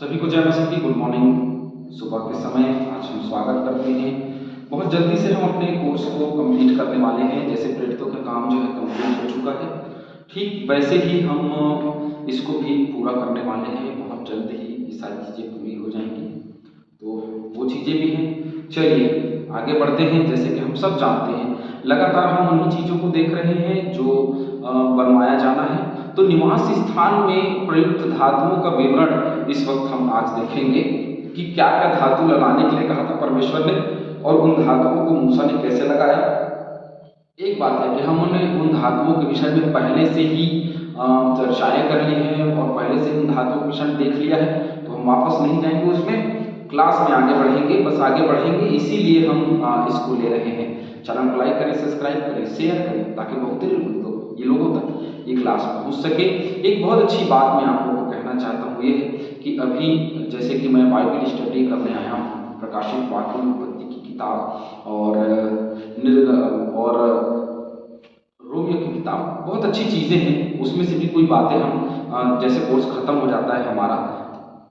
सभी को जय मसीह की गुड मॉर्निंग। सुबह के समय आज हम स्वागत करते हैं। बहुत जल्दी से हम अपने कोर्स को कंप्लीट करने वाले हैं। जैसे प्रेरितों का काम जो है कंप्लीट हो चुका है, ठीक वैसे ही हम इसको भी पूरा करने वाले हैं। बहुत जल्द ही ये सारी चीज़ें पूरी हो जाएंगी, तो वो चीज़ें भी हैं। चलिए आगे बढ़ते हैं। जैसे कि हम सब जानते हैं, लगातार हम उन्हीं चीज़ों को देख रहे हैं जो बनवाया जाना है। तो निवास स्थान में प्रयुक्त धातुओं का विवरण इस वक्त हम आज देखेंगे कि क्या क्या धातु लगाने के लिए कहा था परमेश्वर ने, और उन धातुओं को मूसा ने कैसे लगाया। एक बात है कि हमने उन धातुओं के विषय में पहले से ही चर्चाएं कर ली हैं और पहले से उन धातुओं के विषय में देख लिया है, तो हम वापस नहीं जाएंगे उसमें। क्लास में आगे बढ़ेंगे, बस आगे बढ़ेंगे, इसीलिए हम इसको ले रहे हैं। चैनल को लाइक करें, सब्सक्राइब करें, शेयर करें, ताकि बहुत ये लोगों तक ये क्लास पहुंच सके। एक बहुत अच्छी बात मैं आप लोगों को कहना चाहता हूँ, ये है कि अभी जैसे कि मैं बाइबल स्टडी करने आया हूँ, प्रकाशित वाक्य उत्पत्ति की किताब और रोमियो की किताब, बहुत अच्छी चीज़ें हैं। उसमें से भी कोई बातें हम जैसे कोर्स खत्म हो जाता है हमारा,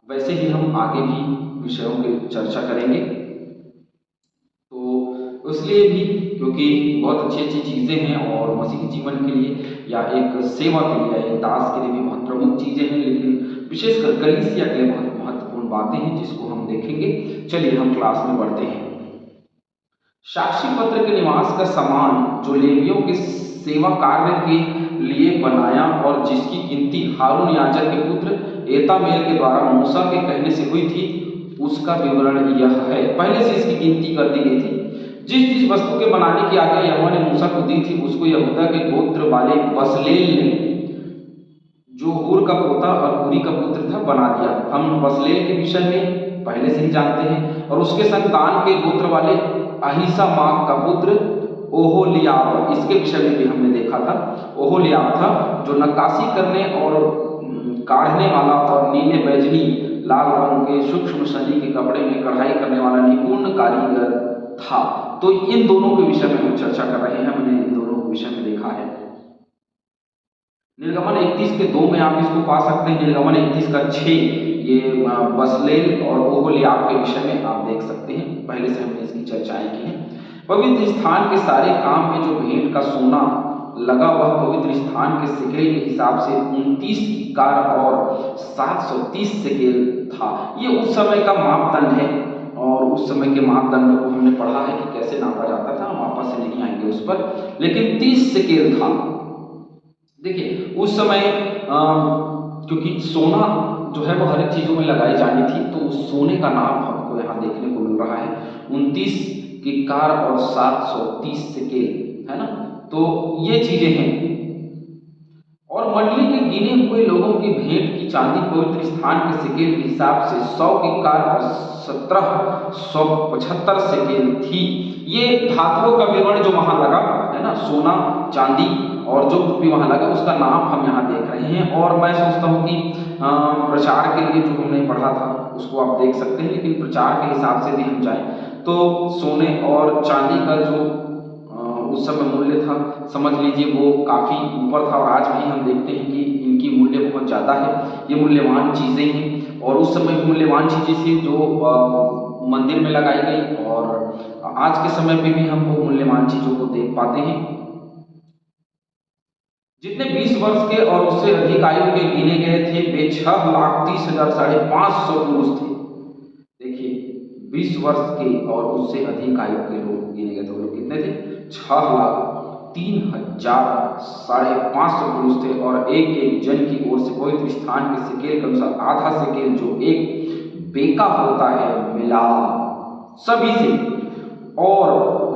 वैसे ही हम आगे भी विषयों की चर्चा करेंगे। तो इसलिए भी, क्योंकि बहुत अच्छी अच्छी चीज़ें हैं और मसीही जीवन के लिए या एक सेवा के लिए, एक दास के लिए भी बहुत प्रमुख चीज़ें हैं, लेकिन विशेषकर कलीसिया के लिए बहुत महत्वपूर्ण बातें हैं जिसको हम देखेंगे। चलिए हम क्लास में बढ़ते हैं। साक्षी पत्र के निवास का सामान जो लेवियों के सेवा कार्य के लिए बनाया और जिसकी गिनती हारून याजक के पुत्र एतामेल के द्वारा मूसा के कहने से हुई थी, उसका विवरण यह है। पहले से इसकी गिनती कर दी गई थी। जिस जिस वस्तु के बनाने की आज्ञा यहोवा ने मूसा को दी थी, उसको यहूदा के गोत्र वाले बसलेल ने, जो हूर का पोता और हूरी का पुत्र था, बना दिया। हम बसलेल के विषय में पहले से ही जानते हैं। और उसके संतान के गोत्र वाले अहीसामाक का पुत्र ओहोलियाब, इसके विषय में भी हमने देखा था। ओहोलियाब था जो नक्काशी करने और काढ़ने वाला और नीले बैजनी लाल रंग के सूक्ष्म सनी के कपड़े में कढ़ाई करने वाला निपुण कारीगर था। तो इन दोनों के विषय में हम चर्चा कर रहे हैं। हमने इन दोनों के विषय में देखा है। निर्गमन 31 के 2 में आप इसको पा सकते हैं। निर्गमन 31 का 6 ये बसलेल और ओहोलियाब के विषय में आप देख सकते हैं। पहले से हमने इसकी चर्चाएं की हैं। पवित्र स्थान के सारे काम में जो भेंट का सोना लगा, वह पवित्र स्थान के सिकेल के हिसाब से 29 किकार और 730 सिकेल था। ये उस समय का मापदंड है और उस समय के मापदंड को हमने पढ़ा है कि कैसे नापा जाता था। हम वापस से नहीं आएंगे उस पर, लेकिन 30 सिकेल था। देखिए उस समय क्योंकि सोना जो है वो हर एक चीज़ों में लगाई जानी थी, तो उस सोने का नाप हमको यहाँ देखने को मिल रहा है 29 किकार और 730 सिकेल, है ना। तो ये चीजें हैं। और मंडली के गिने हुए लोगों की भेंट की चांदी पवित्र स्थान के सिकेल के हिसाब से 100 किकार और 1775 सिकेल थी। ये धातुओं का विवरण जो वहां लगा है ना, सोना चांदी और जो भी वहां लगा, उसका नाम हम यहाँ देख रहे हैं। और मैं सोचता हूँ कि प्रचार के लिए जो हमने पढ़ा था उसको आप देख सकते हैं, लेकिन प्रचार के हिसाब से भी हम जाएं तो सोने और चांदी का जो उस समय मूल्य था, समझ लीजिए वो काफ़ी ऊपर था। और आज भी हम देखते हैं कि इनकी मूल्य बहुत ज़्यादा है। ये मूल्यवान चीज़ें हैं और उस समय मूल्यवान चीज़ें थी जो मंदिर में लगाई गई, और आज के समय पे भी हम वो मूल्यवान चीज़ों को देख पाते हैं। जितने 20 वर्ष के और उससे अधिक आयु के गिने गए थे, वे 6,30,500 पुरुष थे। देखिए 20 वर्ष के और उससे अधिक आयु के लोग गिने गए थे। वो लोग कितने थे? 6,03,550 पुरुष थे। और एक एक जन की ओर से पवित्र स्थान के सिकेल के अनुसार आधा सिकेल, जो एक बेका होता है, मिला सभी से। और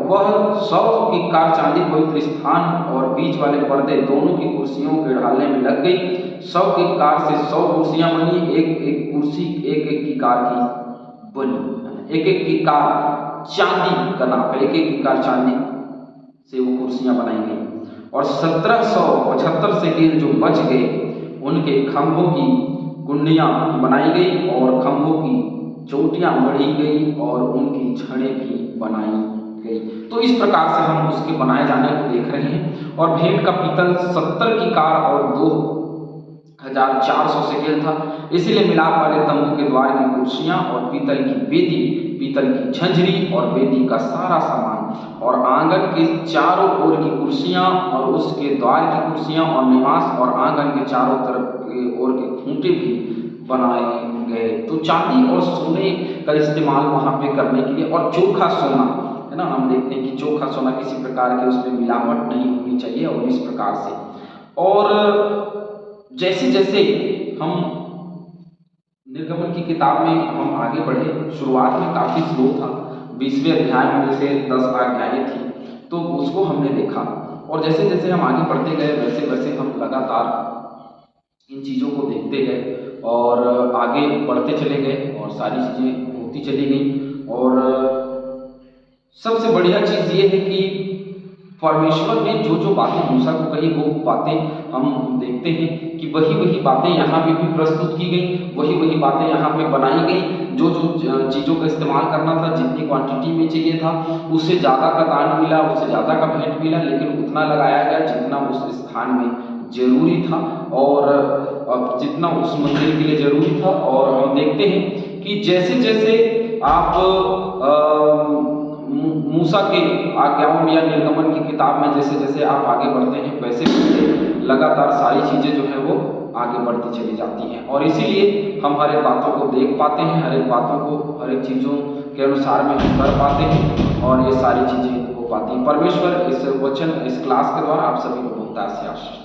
वह 100 किकार चांदी पवित्र स्थान और बीच वाले पर्दे दोनों की कुर्सियों के ढालने में लग गई। 100 किकार से 100 कुर्सियां बनी। एक एक कुर्सी एक एक किकार की बनी। एक एक किकार चांदी का नाप है, एक एक किकार चांदी से वो कुर्सियां बनाई गई। और 1775 सिकेल जो बच गए, उनके खंभों की कुंडियां बनाई गई और खंभों की चोटियां मढ़ी गई और उनकी छड़ें भी बनाई गई। तो इस प्रकार से हम उसके बनाए जाने को देख रहे हैं। और भेंट का पीतल 70 किकार और 2 1400 शेकेल था। इसीलिए मिलाप वाले तंबू के द्वार की कुर्सियां और पीतल की वेदी, पीतल की झंझरी और वेदी का सारा सामान और आंगन के चारों ओर की कुर्सियां और उसके द्वार की कुर्सियां और निवास और आंगन के चारों तरफ के ओर के खूंटे भी बनाए गए। तो चांदी और सोने का इस्तेमाल वहां पे करने के लिए, और चोखा सोना है ना, हम देखते हैं कि चोखा सोना किसी प्रकार के उसमें मिलावट नहीं होनी चाहिए और इस प्रकार से। और जैसे जैसे हम निर्गमन की किताब में हम आगे बढ़े, शुरुआत में काफ़ी स्लो था, 20वें अध्याय में जैसे 10 आज्ञाएं थी तो उसको हमने देखा, और जैसे जैसे हम आगे बढ़ते गए वैसे वैसे हम लगातार इन चीज़ों को देखते गए और आगे बढ़ते चले गए और सारी चीज़ें होती चली गई। और सबसे बढ़िया चीज़ ये है कि परमेश्वर ने जो जो बातें मूसा को कही वो बातें हम देखते हैं कि वही वही बातें यहाँ पे भी प्रस्तुत की गई, वही वही बातें यहाँ पे बनाई गई। जो जो चीज़ों का इस्तेमाल करना था, जितनी क्वांटिटी में चाहिए था, उससे ज़्यादा का दान मिला, उससे ज़्यादा का भेंट मिला, लेकिन उतना लगाया गया जितना उस स्थान में जरूरी था और जितना उस मंदिर के लिए जरूरी था। और हम देखते हैं कि जैसे जैसे आप मूसा के आज्ञाओं में या निर्गमन की किताब में जैसे जैसे आप आगे बढ़ते हैं वैसे वैसे लगातार सारी चीज़ें जो है वो आगे बढ़ती चली जाती हैं, और इसीलिए हम हर एक बातों को देख पाते हैं, हर एक बातों को हर एक चीज़ों के अनुसार में हम कर पाते हैं और ये सारी चीज़ें हो पाती हैं। परमेश्वर इस वचन, इस क्लास के द्वारा आप सभी को बहुत आशीष